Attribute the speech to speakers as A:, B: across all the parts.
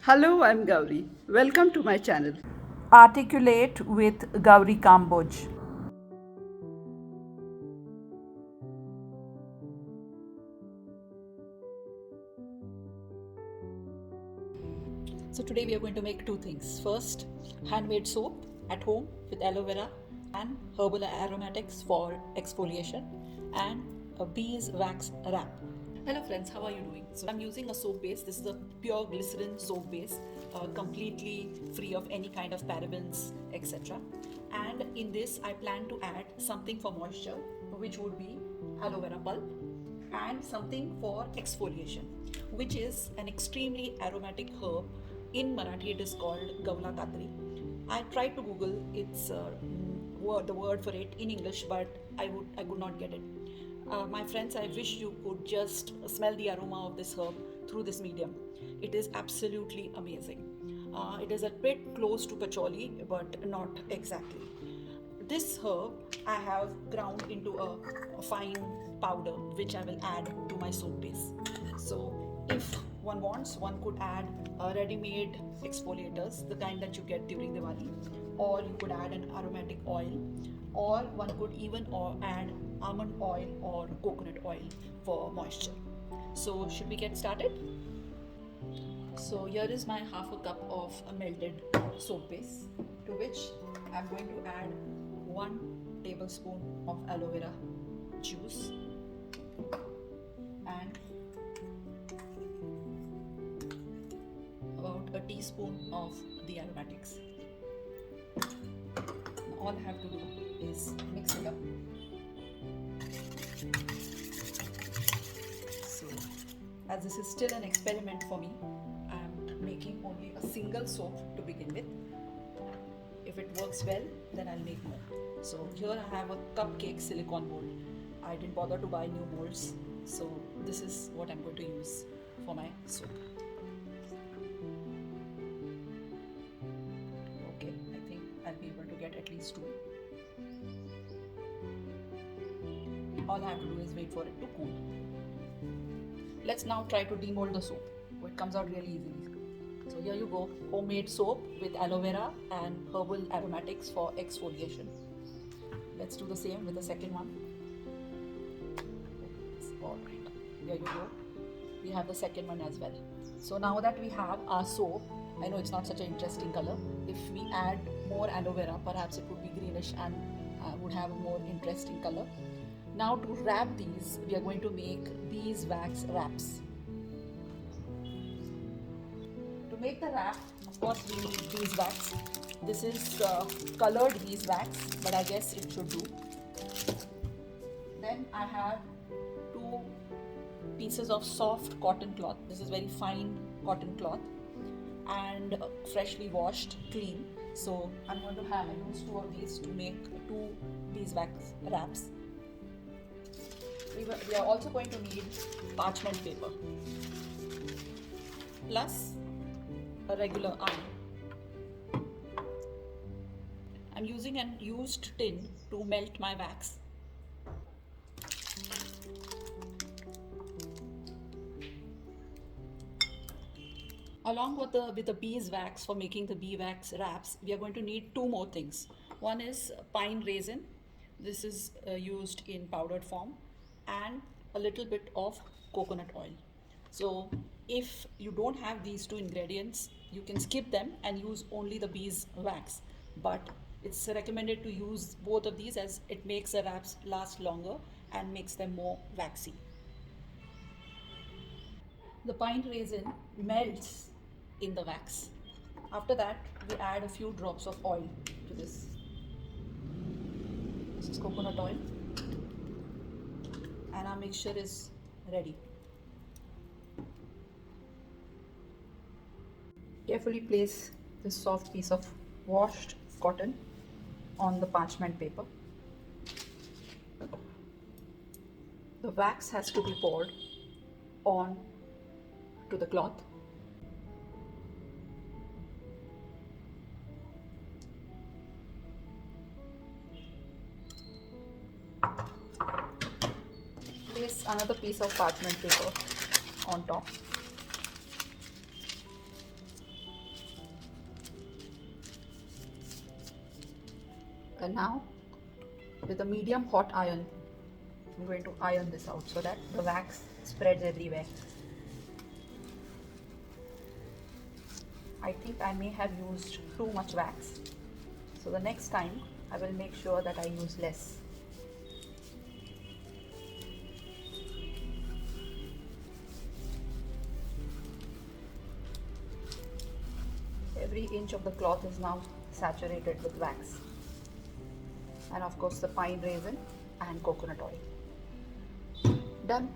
A: Hello, I'm Gauri. Welcome to my channel.
B: Arti-culate with Gauri Kamboj.
C: So today we are going to make two things. First, handmade soap at home with aloe vera and herbal aromatics for exfoliation and a beeswax wrap. Hello friends, how are you doing? So I'm using a soap base. This is a pure glycerin soap base, completely free of any kind of parabens, etc. And in this I plan to add something for moisture, which would be aloe vera pulp, and something for exfoliation, which is an extremely aromatic herb. In Marathi, it is called Gavla, katri. I tried to Google the word for it in English, but I could not get it. My friends, I wish you could just smell the aroma of this herb through this medium. It is absolutely amazing. It is a bit close to pachouli, but not exactly. This herb I have ground into a fine powder, which I will add to my soap base. So if one wants, one could add ready-made exfoliators, the kind that you get during Diwali, or you could add an aromatic oil, or one could even add almond oil or coconut oil for moisture. So should we get started? So here is my half a cup of a melted soap base, to which I'm going to add 1 tablespoon of aloe vera juice and about a teaspoon of the aromatics. Now all I have to do is mix it up. So as this is still an experiment for me, I'm making only a single soap to begin with. If it works well, then I'll make more. So here I have a cupcake silicone mold. I didn't bother to buy new molds, so this is what I'm going to use for my soap. Okay, I think I'll be able to get at least 2. All I have to do is wait for it to cool. Let's now try to demold the soap. It comes out really easily. So here you go, homemade soap with aloe vera and herbal aromatics for exfoliation. Let's do the same with the second one. Alright, here you go. We have the second one as well. So now that we have our soap, I know it's not such an interesting color. If we add more aloe vera, perhaps it would be greenish and would have a more interesting color. Now to wrap these, we are going to make beeswax wraps. To make the wrap, of course, we need beeswax. This is colored beeswax, but I guess it should do. Then I have 2 pieces of soft cotton cloth. This is very fine cotton cloth and freshly washed, clean. So I'm going to use 2 of these to make 2 beeswax wraps. We are also going to need parchment paper plus a regular iron. I'm using an used tin to melt my wax. Along with the beeswax for making the beeswax wraps, we are going to need 2 more things. One is pine resin. This is used in powdered form, and a little bit of coconut oil. So if you don't have these 2 ingredients, you can skip them and use only the beeswax. But it's recommended to use both of these, as it makes the wraps last longer and makes them more waxy. The pine resin melts in the wax. After that, we add a few drops of oil to this. This is coconut oil, and our mixture is ready. Carefully place this soft piece of washed cotton on the parchment paper. The wax has to be poured on to the cloth. Place another piece of parchment paper on top. And now with a medium hot iron, I'm going to iron this out so that the wax spreads everywhere. I think I may have used too much wax, so the next time I will make sure that I use less. Every inch of the cloth is now saturated with wax, and of course the pine resin and coconut oil. Done.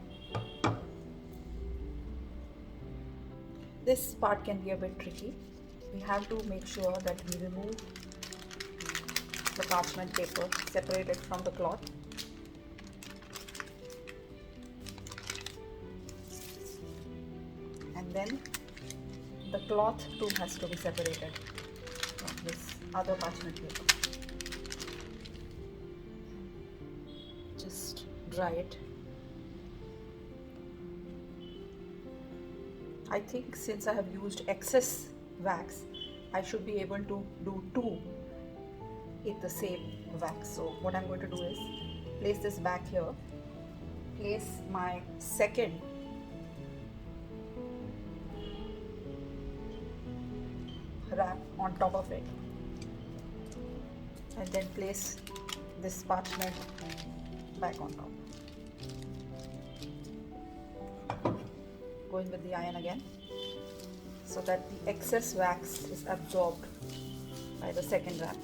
C: This part can be a bit tricky. We have to make sure that we remove the parchment paper, separate it from the cloth. And then the cloth too has to be separated from this other parchment paper. Just dry it. I think since I have used excess wax, I should be able to do two in the same wax. So what I'm going to do is place this back here, place my second wrap on top of it, and then place this parchment back on top. Going with the iron again so that the excess wax is absorbed by the second wrap.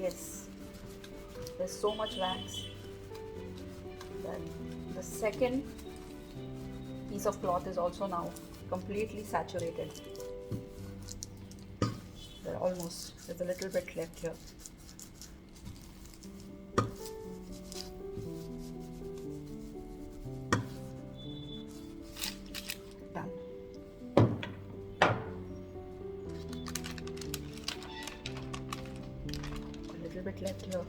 C: Yes, there's so much wax that the second piece of cloth is also now completely saturated. There's a little bit left here. Done. A little bit left here.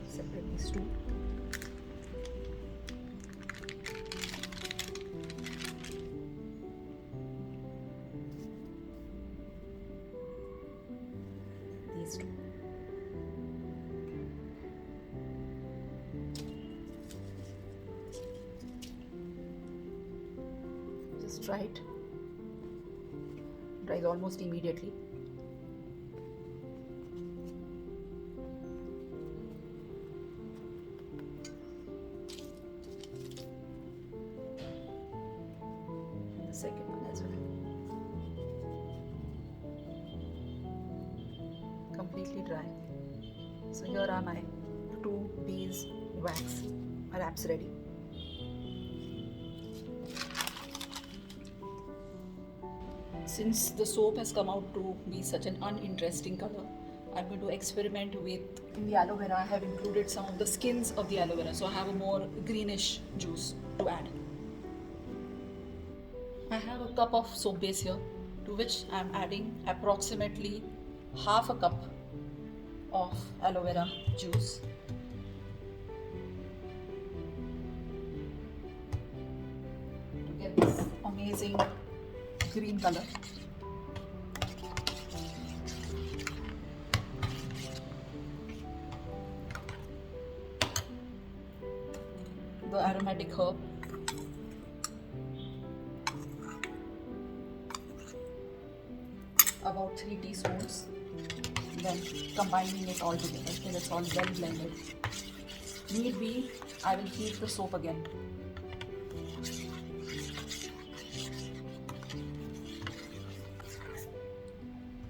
C: Separate these two. These two. Just try it. Dries almost immediately. Second one as well. Completely dry. So here are my two beeswax wraps ready. Since the soap has come out to be such an uninteresting color, I'm going to experiment with, in the aloe vera, I have included some of the skins of the aloe vera, so I have a more greenish juice to add. I have a cup of soap base here, to which I am adding approximately half a cup of aloe vera juice. To get this amazing green color. The aromatic herb. About 3 teaspoons, then combining it all together till it's all well blended. Need be, I will heat the soap again.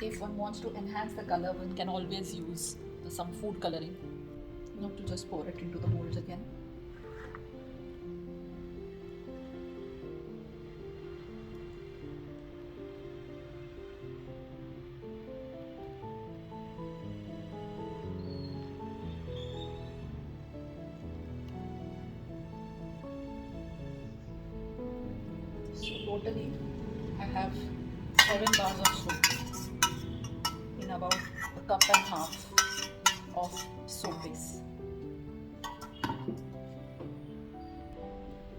C: If one wants to enhance the color, one can always use some food coloring, not to just pour it into the molds again. So totally I have 7 bars of soap in about a cup and a half of soap base.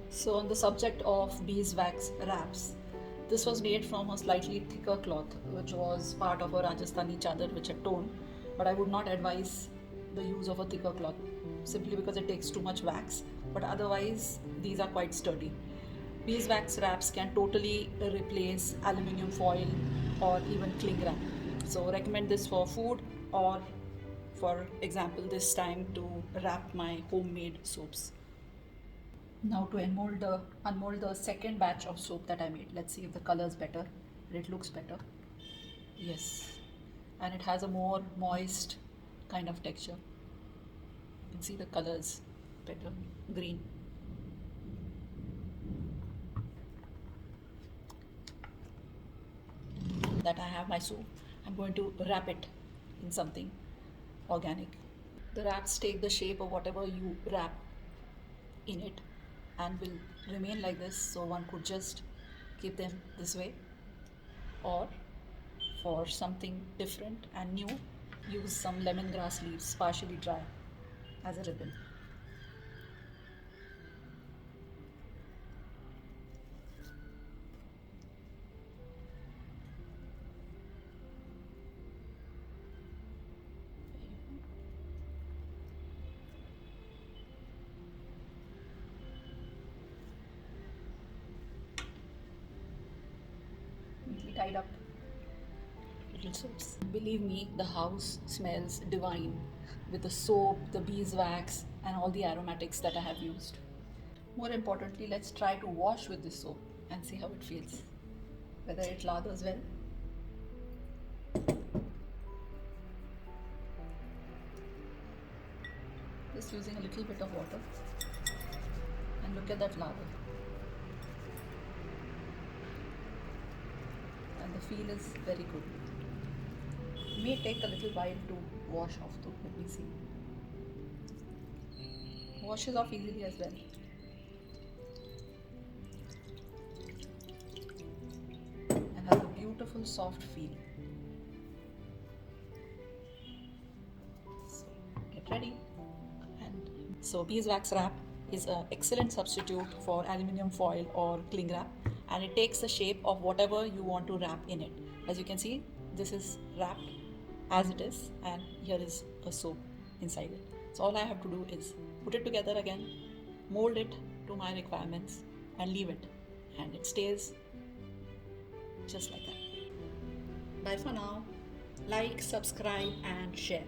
C: So on the subject of beeswax wraps, this was made from a slightly thicker cloth which was part of a Rajasthani chadar which had torn, but I would not advise the use of a thicker cloth simply because it takes too much wax, but otherwise these are quite sturdy. Beeswax wraps can totally replace aluminium foil or even cling wrap. So recommend this for food or for example this time to wrap my homemade soaps. Now to unmold the second batch of soap that I made. Let's see if the color is better. It looks better. Yes. And it has a more moist kind of texture. You can see the colors better. Green. That I have my soap. I'm going to wrap it in something organic. The wraps take the shape of whatever you wrap in it and will remain like this, so one could just keep them this way, or for something different and new, use some lemongrass leaves partially dry as a ribbon. Neatly tied up little soaps. Believe me, the house smells divine with the soap, the beeswax, and all the aromatics that I have used. More importantly, let's try to wash with this soap and see how it feels, whether it lathers well. Just using a little bit of water, and look at that lather. And the feel is very good. It may take a little while to wash off though. Let me see. Washes off easily as well. And has a beautiful soft feel. So get ready. And so beeswax wrap is an excellent substitute for aluminium foil or cling wrap, and it takes the shape of whatever you want to wrap in it. As you can see, this is wrapped as it is, and here is a soap inside it. So all I have to do is put it together again, mold it to my requirements, and leave it, and it stays just like that. Bye for now. Like, subscribe, and share.